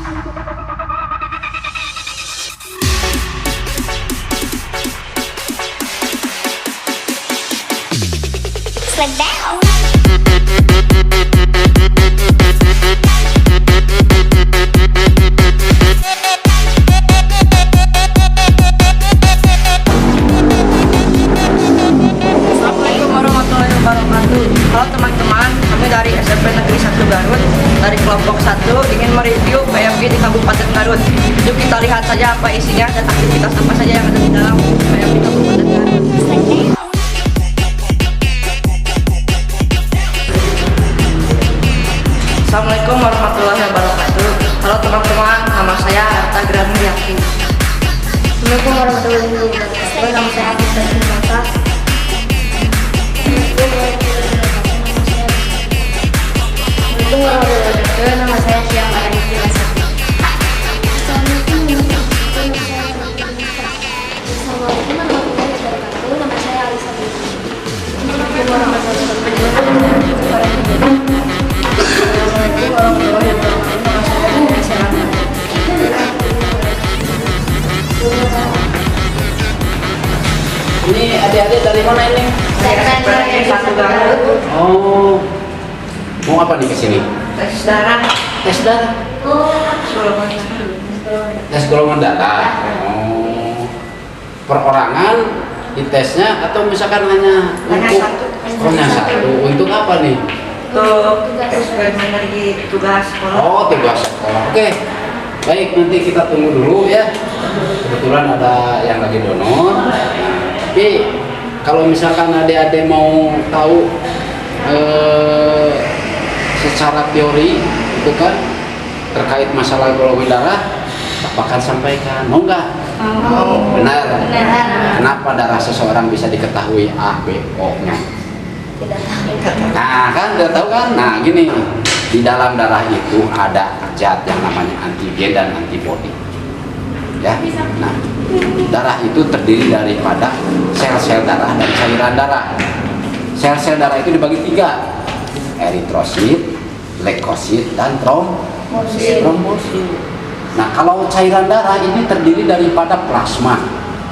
Slow down. Assalamualaikum warahmatullahi wabarakatuh. Halo teman-teman, kami dari SMP Negeri 1 Garut, dari kelompok 1 ingin mereview PMG di Kabupaten Garut. Yuk kita lihat saja apa isinya dan aktivitas apa saja yang ada di dalam PMG Kabupaten Garut. Assalamualaikum warahmatullahi wabarakatuh. Halo teman-teman, nama saya Arta Granuliati. Assalamualaikum warahmatullahi wabarakatuh. Nama saya Agita Sinata. Assalamualaikum warahmatullahi wabarakatuh. Nama saya Syam Arani Firasa. Assalamualaikum warahmatullahi wabarakatuh. Nama saya Alisa. Assalamualaikum warahmatullahi wabarakatuh. Ini adik-adik dari mana ini? SMP Negeri 1 Garut. Oh, mau apa nih kesini? Tes darah. Tes darah. Tes golongan darah. Oh, perorangan ditesnya atau misalkan hanya untuk satu. hanya satu. Untuk apa nih? Untuk eksperimen dari tugas sekolah. Oh, tugas sekolah. Oke, baik, nanti kita tunggu dulu ya. Kebetulan ada yang lagi donor. Tapi kalau misalkan adik-adik mau tahu secara teori itu kan terkait masalah golongan darah, akan sampaikan, mau nggak? Oh, Benar. Benar. Kenapa darah seseorang bisa diketahui A, B, O-nya? Tidak tahu. Nah, kan udah tahu kan? Nah, gini, di dalam darah itu ada zat yang namanya antigen dan antibodi. Ya, nah, darah itu terdiri daripada sel-sel darah dan cairan darah. Sel-sel darah itu dibagi 3, eritrosit, leukosit, dan trombosit. Nah, kalau cairan darah ini terdiri daripada plasma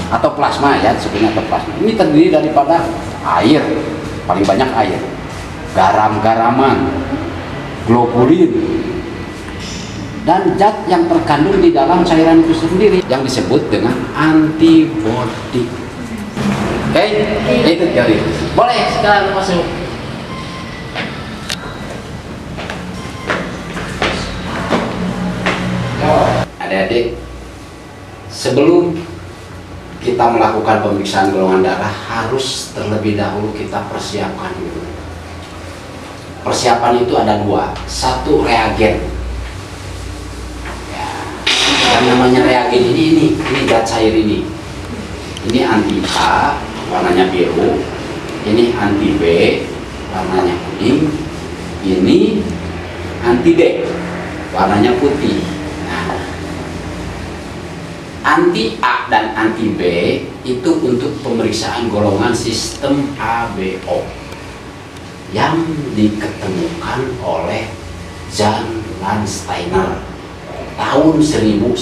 atau plasma ya, sebenarnya atau plasma. Ini terdiri daripada air, paling banyak air, garam-garaman, globulin, dan zat yang terkandung di dalam cairan itu sendiri yang disebut dengan antibodi. Oke, itu teori. Boleh sekarang masuk. Adik-adik, sebelum kita melakukan pemeriksaan golongan darah harus terlebih dahulu kita persiapkan dulu. Persiapan itu ada 2, 1 reagen. Ya, yang namanya reagen ini zat cair ini. Ini anti A, warnanya biru. Ini anti B, warnanya kuning. Ini anti D, warnanya putih. Anti A dan anti B itu untuk pemeriksaan golongan sistem ABO yang diketemukan oleh Jan Landsteiner tahun 1900.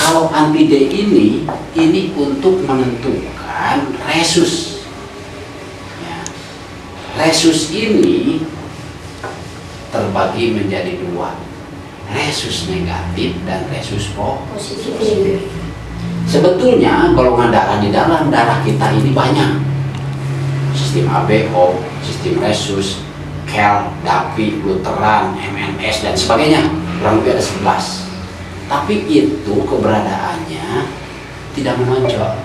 Kalau anti D ini untuk menentukan resus. Ya. Resus ini terbagi menjadi 2. Resus negatif dan resus positif. Sebetulnya golongan darah di dalam darah kita ini banyak. Sistem ABO, sistem resus, Kel, Dapi, Luteran, MNS dan sebagainya. Kurang lebih ada 11. Tapi itu keberadaannya tidak menonjol.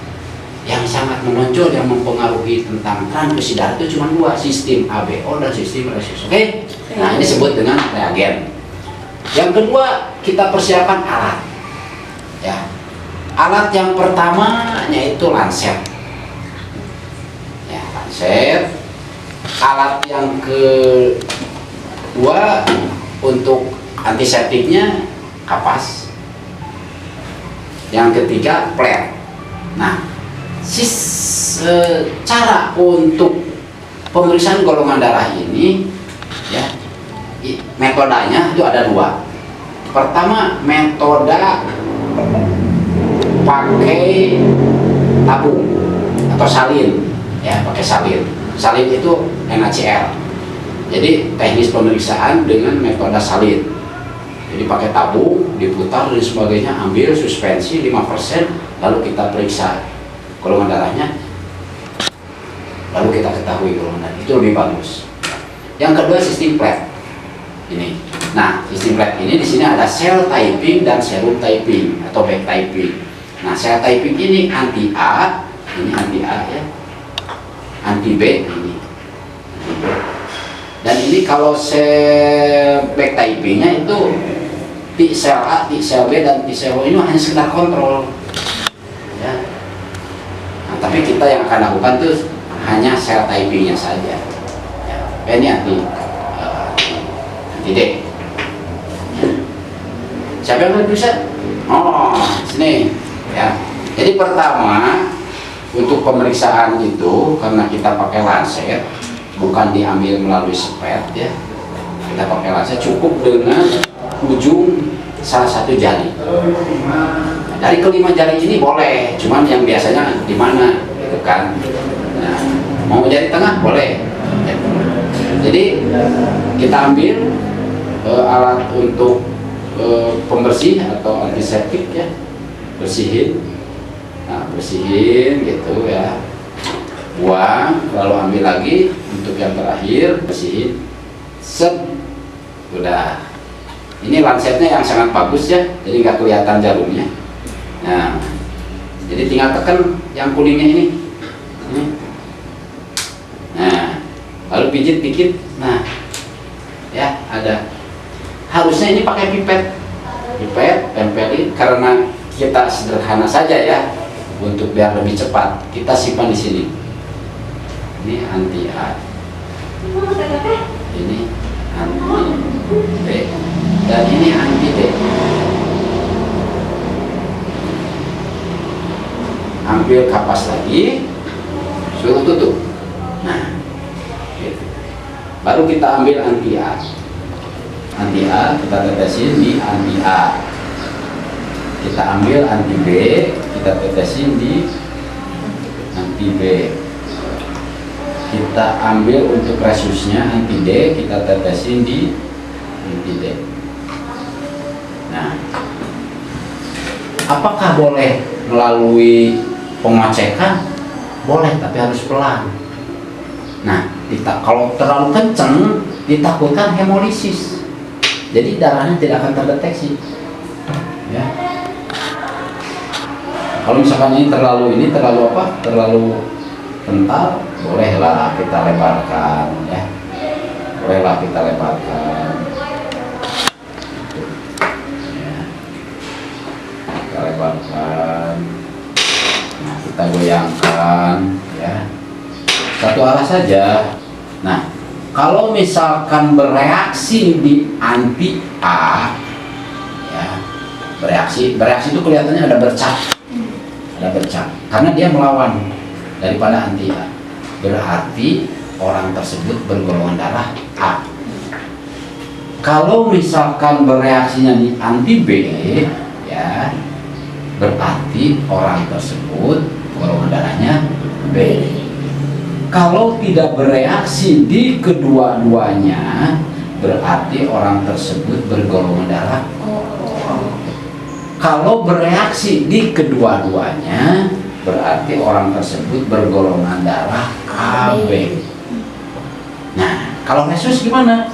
Yang sangat menonjol yang mempengaruhi tentang transfusi darah itu cuma 2, sistem ABO dan sistem resus. Oke? Nah, ini disebut dengan reagen. Yang kedua, kita persiapan alat. Ya. Alat yang pertama yaitu lancet. Ya, lancet. Alat yang kedua untuk antiseptiknya kapas. Yang ketiga plet. Nah, cara untuk pemeriksaan golongan darah ini ya metodenya itu ada dua. Pertama, metode pakai tabung atau salin, ya, pakai salin. Salin itu NaCl. Jadi teknis pemeriksaan dengan metode salin. Jadi pakai tabung, diputar dan sebagainya, ambil suspensi 5%, lalu kita periksa golongan darahnya, lalu kita ketahui golongan darah. Itu lebih bagus. Yang kedua, sistem plate. Ini. Nah, sistem plate ini di sini ada cell typing dan serum typing atau back typing. Nah, cell typing ini anti A, ini anti A ya, anti B ini. Dan ini kalau sel back typingnya itu T sel A, T sel B dan T sel O ini hanya sekedar kontrol. Ya. Nah, tapi kita yang akan lakukan itu hanya sel typingnya saja. Ya. Ini anti D. Siapa yang lebih bisa? Oh, sini ya. Jadi pertama untuk pemeriksaan itu karena kita pakai lancet, bukan diambil melalui spet ya. Kita pakai lancet cukup dengan ujung salah satu jari. Nah, dari kelima jari ini boleh, cuman yang biasanya di mana gitu kan. Nah, mau jari tengah boleh. Jadi kita ambil alat untuk pembersih atau antiseptik ya, bersihin. Nah, bersihin gitu ya, buang, lalu ambil lagi untuk yang terakhir, bersihin, set, udah. Ini lancetnya yang sangat bagus ya, jadi nggak kelihatan jarumnya. Nah, jadi tinggal tekan yang kuningnya ini. Nah, lalu pijit dikit. Nah, ya ada. Harusnya ini pakai pipet, tempelin karena kita sederhana saja ya, untuk biar lebih cepat kita simpan di sini. Ini anti A, ini anti B, dan ini anti D. Ambil kapas lagi, suruh tutup. Nah, gitu. Baru kita ambil anti A. Anti A kita tetesin di anti A. Kita ambil anti B, kita tetesin di anti B. Kita ambil untuk resusnya anti D, kita tetesin di anti D. Nah, apakah boleh melalui pengocekan? Boleh, tapi harus pelan. Nah, kalau terlalu kenceng ditakutkan hemolisis. Jadi darahnya tidak akan terdeteksi. Ya. Kalau misalkan ini terlalu apa? Terlalu kental, bolehlah kita lebarkan ya. Bolehlah kita lebarkan. Ya. Kita lebarkan. Nah, kita goyangkan ya. Satu arah saja. Nah, kalau misalkan bereaksi di anti A, ya, bereaksi itu kelihatannya ada bercak, karena dia melawan daripada anti A. Berarti orang tersebut bergolongan darah A. Kalau misalkan bereaksinya di anti B, ya, berarti orang tersebut golongan darahnya B. Kalau tidak bereaksi di kedua-duanya, berarti orang tersebut bergolongan darah O. Kalau bereaksi di kedua-duanya, berarti orang tersebut bergolongan darah AB. Nah, kalau resus gimana?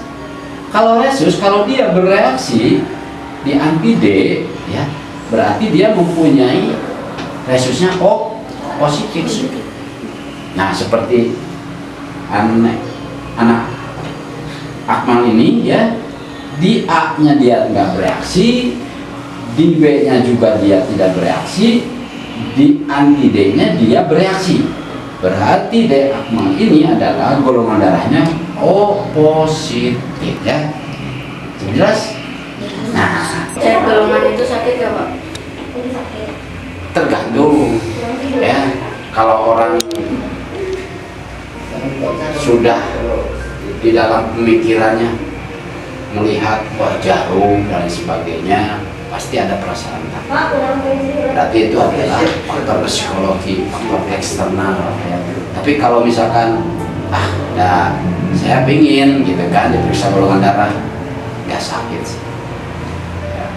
Kalau resus, kalau dia bereaksi di anti D, ya, berarti dia mempunyai resusnya O positif. Nah, seperti anak Akmal ini ya, di A-nya dia nggak bereaksi, di B-nya juga dia tidak bereaksi, di anti D-nya dia bereaksi. Berarti D Akmal ini adalah golongan darahnya O positif ya. Jelas? Nah, Cek golongan itu sakit ya Pak? tergantung ya. Kalau orang sudah di dalam pemikirannya melihat wah jarum dan sebagainya, pasti ada perasaan takut. Pak, ulang Berarti itu adalah faktor psikologi, faktor eksternal. Tapi kalau misalkan saya pingin gitu kan diperiksa golongan darah, nggak sakit sih. Ya.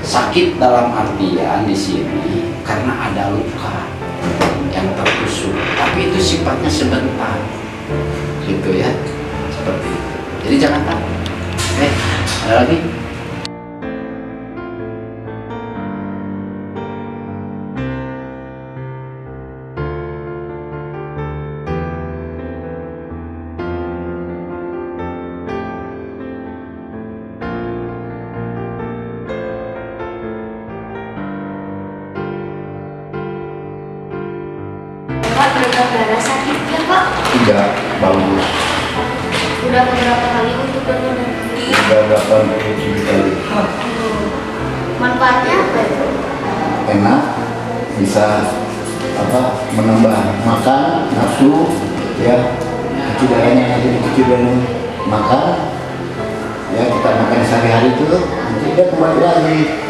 Sakit dalam artian di sini karena ada luka yang tertusuk, tapi itu sifatnya sebentar, gitu ya, seperti itu. Jadi jangan takut. Ada lagi? Pak, donor darah sakit ya Pak? Tidak, bagus. Udah beberapa kali untuk donor darah? Sudah 87 kali. Manfaatnya apa ya? Enak, bisa menambah makan, nafsu, ya. Cuci darahnya nanti dicuci dulu makan, ya kita makan sehari-hari itu, nanti dia kembali lagi.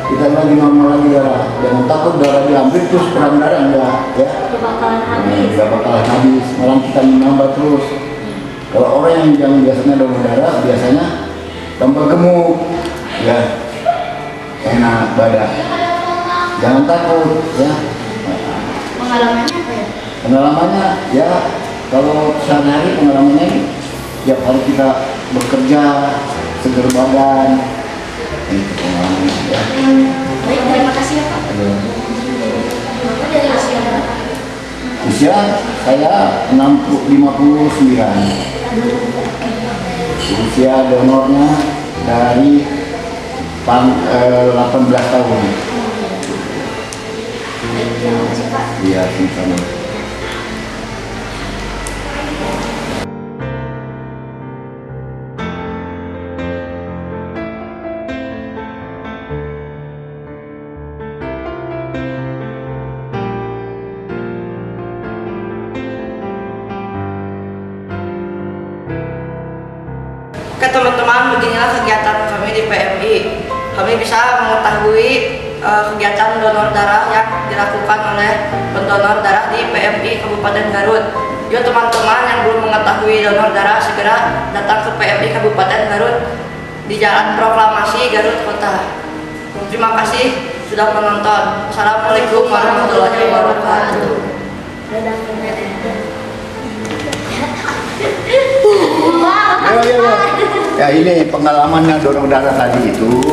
Kita lagi normal lagi darah. Jangan takut darah diambil terus kurang darah enggak, ya. Udah bakalan habis. Nggak bakalan habis, malah kita menambah terus. Kalau orang yang biasanya donor darah biasanya tambah gemuk, ya, enak badan. Jangan takut, ya. Pengalamannya apa ya? Pengalamannya, ya, kalau sehari-hari pengalamannya tiap hari kita bekerja seger badan, itu pengalamannya, ya. Baik, terima kasih ya Pak. Bapak dari usia berapa? Usia saya 59. Usia donornya dari 18 tahun. Baik, terima kasih Pak. Iya, sama. Oke teman-teman, beginilah kegiatan kami di PMI. Kami bisa mengetahui kegiatan donor darah yang dilakukan oleh pendonor darah di PMI Kabupaten Garut. Yuk teman-teman yang belum mengetahui donor darah, segera datang ke PMI Kabupaten Garut di Jalan Proklamasi Garut Kota. Terima kasih sudah menonton. Assalamualaikum warahmatullahi wabarakatuh. Ya ini pengalamannya donor darah tadi itu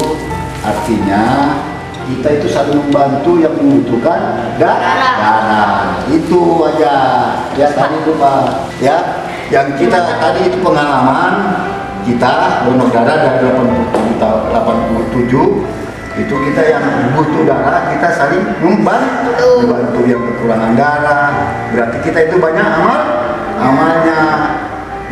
artinya kita itu saling membantu yang membutuhkan darah. Itu aja ya tadi itu Pak. Ya yang kita tadi itu pengalaman kita donor darah dari 87 itu kita yang butuh darah kita saling membantu yang kekurangan darah. Berarti kita itu banyak amalnya.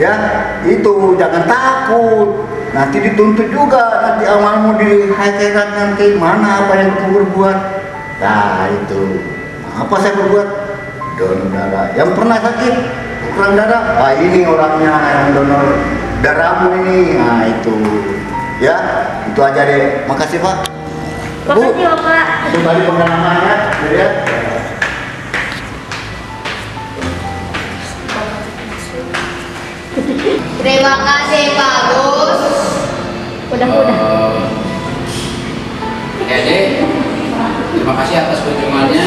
Ya, itu jangan takut. Nanti dituntut juga, nanti amalmu di akhirat nanti mana apa yang kamu berbuat. Nah, itu. Apa saya berbuat? Donor darah. Yang pernah sakit kurang darah, ini orangnya yang donor darahmu ini. Nah, itu. Ya, itu aja deh. Makasih, Pak. Makasih Bapak. Itu tadi pengalamannya, ya. Terima kasih Pak Gus. Udah. Dede, terima kasih atas kunjungannya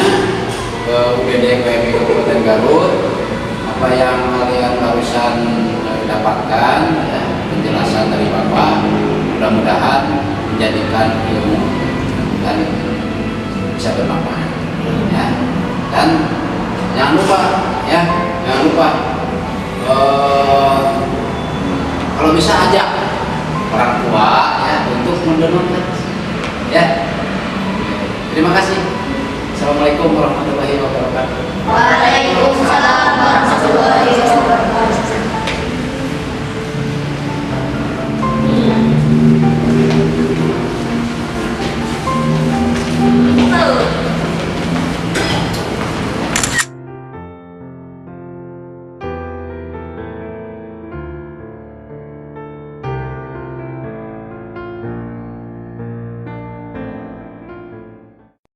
ke UGD PMI Kabupaten Garut. Apa yang kalian barusan dapatkan, ya, penjelasan dari Bapak, mudah-mudahan menjadikan ilmu dan bisa bermanfaat. Ya. Dan jangan lupa, kalau bisa ajak orang tua ya untuk mendonorkan. Ya. Terima kasih. Assalamualaikum warahmatullahi wabarakatuh. Waalaikumsalam warahmatullahi wabarakatuh.